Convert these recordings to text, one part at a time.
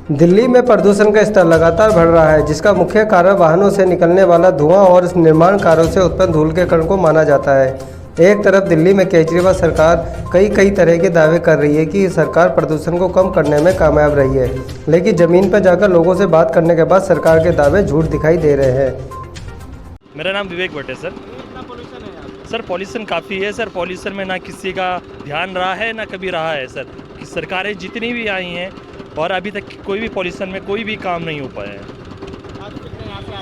दिल्ली में प्रदूषण का स्तर लगातार बढ़ रहा है, जिसका मुख्य कारण वाहनों से निकलने वाला धुआं और निर्माण कार्यों से उत्पन्न धूल के कण को माना जाता है। एक तरफ दिल्ली में केजरीवाल सरकार कई तरह के दावे कर रही है कि सरकार प्रदूषण को कम करने में कामयाब रही है, लेकिन ज़मीन पर जाकर लोगों से बात करने के बाद सरकार के दावे झूठ दिखाई दे रहे हैं। मेरा नाम विवेक भट्ट है सर। सर पॉल्यूशन काफ़ी है सर। पॉल्यूशन में ना किसी का ध्यान रहा है ना कभी रहा है सर। कि सरकारें जितनी भी आई हैं और अभी तक कोई भी पॉल्यूशन में कोई भी काम नहीं हो पाया है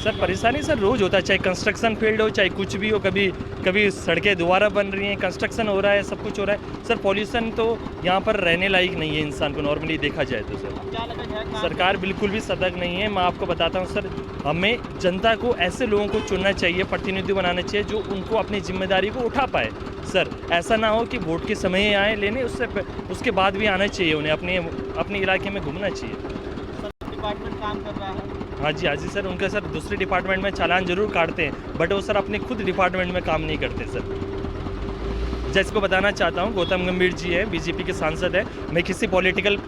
सर। परेशानी सर रोज़ होता है, चाहे कंस्ट्रक्शन फील्ड हो चाहे कुछ भी हो। कभी सड़कें दोबारा बन रही हैं, कंस्ट्रक्शन हो रहा है, सब कुछ हो रहा है सर। पॉल्यूशन तो यहाँ पर रहने लायक नहीं है इंसान को, नॉर्मली देखा जाए तो सर। सरकार बिल्कुल भी सतर्क नहीं है। मैं आपको बताता हूँ सर, हमें जनता को ऐसे लोगों को चुनना चाहिए, प्रतिनिधि बनाना चाहिए जो उनको अपनी जिम्मेदारी को उठा पाए सर। ऐसा ना हो कि वोट के समय ही आए लेने, उसके बाद भी आना चाहिए उन्हें, अपने इलाके में घूमना चाहिए। डिपार्टमेंट काम कर रहा है। हाँ जी सर। उनका सर दूसरे डिपार्टमेंट में चालान जरूर काटते हैं, बट वो सर अपने खुद डिपार्टमेंट में काम नहीं करते सर। जैसे को बताना चाहता हूँ, गौतम गंभीर जी है, बीजेपी के सांसद है। मैं किसी पॉलिटिकल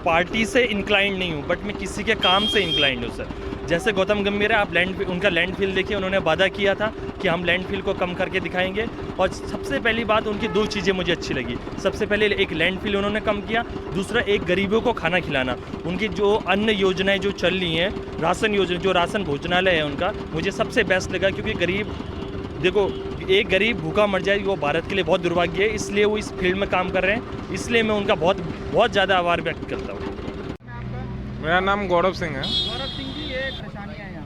पार्टी से इंक्लाइंड नहीं हूँ, बट मैं किसी के काम से इंक्लाइंड हूँ सर। जैसे गौतम गंभीर है, आप उनका लैंडफिल देखिए। उन्होंने वादा किया था कि हम लैंडफिल को कम करके दिखाएंगे, और सबसे पहली बात उनकी दो चीज़ें मुझे अच्छी लगी। सबसे पहले एक लैंडफिल उन्होंने कम किया, दूसरा एक गरीबों को खाना खिलाना। उनकी जो अन्न योजनाएं जो चल रही हैं, राशन योजना, जो राशन भोजनालय है उनका, मुझे सबसे बेस्ट लगा। क्योंकि गरीब, देखो, एक गरीब भूखा मर जाए वो भारत के लिए बहुत दुर्भाग्य है, इसलिए वो इस फील्ड में काम कर रहे हैं। इसलिए मैं उनका बहुत ज़्यादा आभार व्यक्त करता हूँ। मेरा नाम गौरव सिंह है। गौरव सिंह जी, ये परेशानी है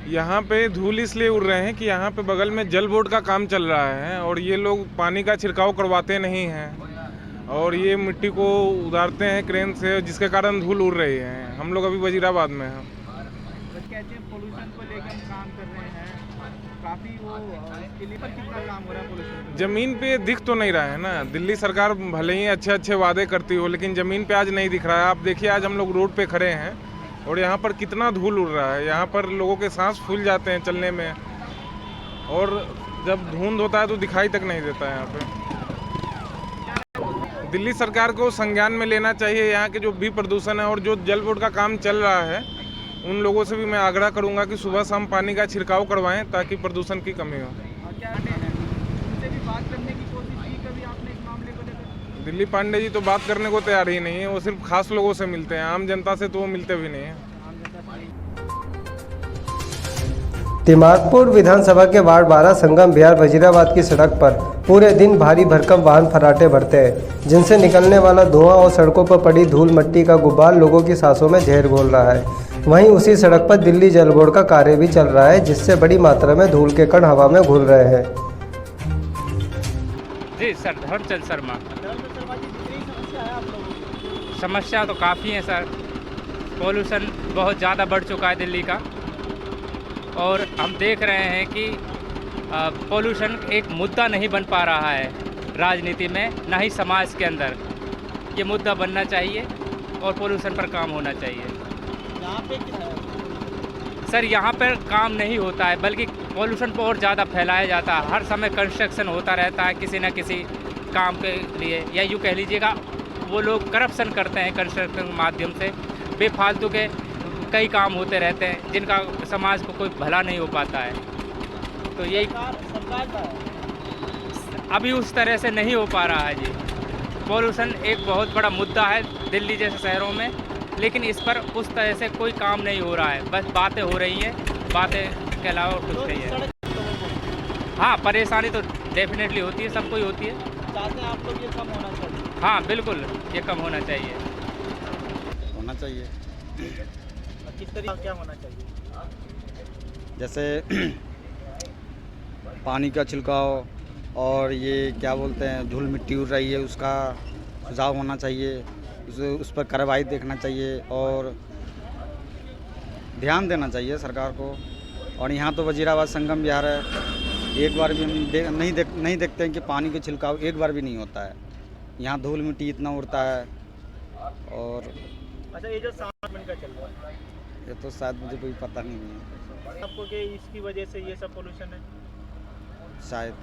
यहाँ पे धूल इसलिए उड़ रहे हैं कि यहाँ पे बगल में जल बोर्ड का काम चल रहा है और ये लोग पानी का छिड़काव करवाते नहीं हैं और ये मिट्टी को उतारते हैं क्रेन से, जिसके कारण धूल उड़ रही है। हम लोग अभी वजीराबाद में हैं। कहते हैं पोल्यूशन को लेकर हम काम कर रहे हैं काफ़ी, वो इसके लिए पर कितना काम हो रहा है पोल्यूशन? ज़मीन पे दिख तो नहीं रहा है ना। दिल्ली सरकार भले ही अच्छे वादे करती हो, लेकिन ज़मीन पे आज नहीं दिख रहा है। आप देखिए, आज हम लोग रोड पे खड़े हैं और यहाँ पर कितना धूल उड़ रहा है। यहाँ पर लोगों के सांस फूल जाते हैं चलने में, और जब धुंध होता है तो दिखाई तक नहीं देता है यहाँ पे। दिल्ली सरकार को संज्ञान में लेना चाहिए यहाँ के जो भी प्रदूषण है, और जो जल बोर्ड का काम चल रहा है उन लोगों से भी मैं आग्रह करूँगा कि सुबह शाम पानी का छिड़काव करवाएं ताकि प्रदूषण की कमी हो। उनसे भी बात करने की कोशिश की कभी आपने इस मामले को लेकर? दिल्ली पांडे जी तो बात करने को तैयार ही नहीं है। वो सिर्फ खास लोगों से मिलते हैं, आम जनता से तो वो मिलते भी नहीं हैं। तिमारपुर विधानसभा के वार्ड 12 संगम बिहार वजीराबाद की सड़क पर पूरे दिन भारी भरकम वाहन फर्राटे भरते हैं, जिनसे निकलने वाला धुआं और सड़कों पर पड़ी धूल मिट्टी का गुब्बार लोगों की सांसों में जहर घोल रहा है। वहीं उसी सड़क पर दिल्ली जल बोर्ड का कार्य भी चल रहा है, जिससे बड़ी मात्रा में धूल के कण हवा में घुल रहे हैं। जी सर, धर्मचंद शर्मा। समस्या है आप लोगों की? समस्या तो काफ़ी है सर। पॉल्यूशन बहुत ज़्यादा बढ़ चुका है दिल्ली का, और हम देख रहे हैं कि पॉल्यूशन एक मुद्दा नहीं बन पा रहा है राजनीति में, ना ही समाज के अंदर। ये मुद्दा बनना चाहिए और पॉल्यूशन पर काम होना चाहिए। यहाँ पे सर यहाँ पर काम नहीं होता है, बल्कि पॉल्यूशन को और ज़्यादा फैलाया जाता है। हर समय कंस्ट्रक्शन होता रहता है किसी न किसी काम के लिए, या यूँ कह लीजिएगा वो लोग करप्शन करते हैं कंस्ट्रक्शन के माध्यम से। बेफालतू के कई काम होते रहते हैं जिनका समाज को कोई भला नहीं हो पाता है। तो यही सरकार का है। अभी उस तरह से नहीं हो पा रहा है जी। पॉल्यूशन एक बहुत बड़ा मुद्दा है दिल्ली जैसे शहरों में, लेकिन इस पर उस तरह से कोई काम नहीं हो रहा है। बस बातें हो रही हैं, बातें के अलावा कुछ नहीं है। हाँ, परेशानी तो डेफिनेटली होती है, सबको ही होती है। चाहते हैं आप लोग ये कम होना चाहिए? हाँ बिल्कुल, ये कम होना चाहिए। होना चाहिए। किस तरीके क्या होना चाहिए? जैसे पानी का छिड़काव, और ये क्या बोलते हैं, धूल मिट्टी उड़ रही है, उसका सुझाव होना चाहिए। उस पर कार्रवाई देखना चाहिए और ध्यान देना चाहिए सरकार को। और यहाँ तो वजीराबाद संगम बिहार है, एक बार भी हम नहीं देखते हैं कि पानी का छिड़काव एक बार भी नहीं होता है। यहाँ धूल मिट्टी इतना उड़ता है। और अच्छा, ये जो सामान का चल रहा है, ये तो शायद मुझे कोई पता नहीं है, आपको कि इसकी वजह से ये सब पोल्यूशन है शायद।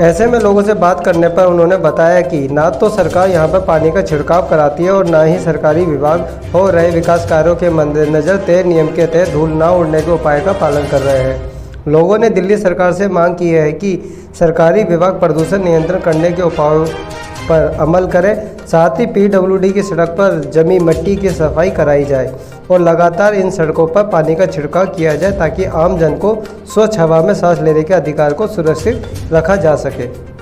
ऐसे में लोगों से बात करने पर उन्होंने बताया कि ना तो सरकार यहां पर पानी का छिड़काव कराती है और ना ही सरकारी विभाग हो रहे विकास कार्यों के मद्देनजर तय नियम के तहत धूल ना उड़ने के उपाय का पालन कर रहे हैं। लोगों ने दिल्ली सरकार से मांग की है कि सरकारी विभाग प्रदूषण नियंत्रण करने के उपायों पर अमल करे, साथ ही पीडब्ल्यूडी की सड़क पर जमी मिट्टी की सफाई कराई जाए और लगातार इन सड़कों पर पानी का छिड़काव किया जाए ताकि आम जन को स्वच्छ हवा में सांस लेने के अधिकार को सुरक्षित रखा जा सके।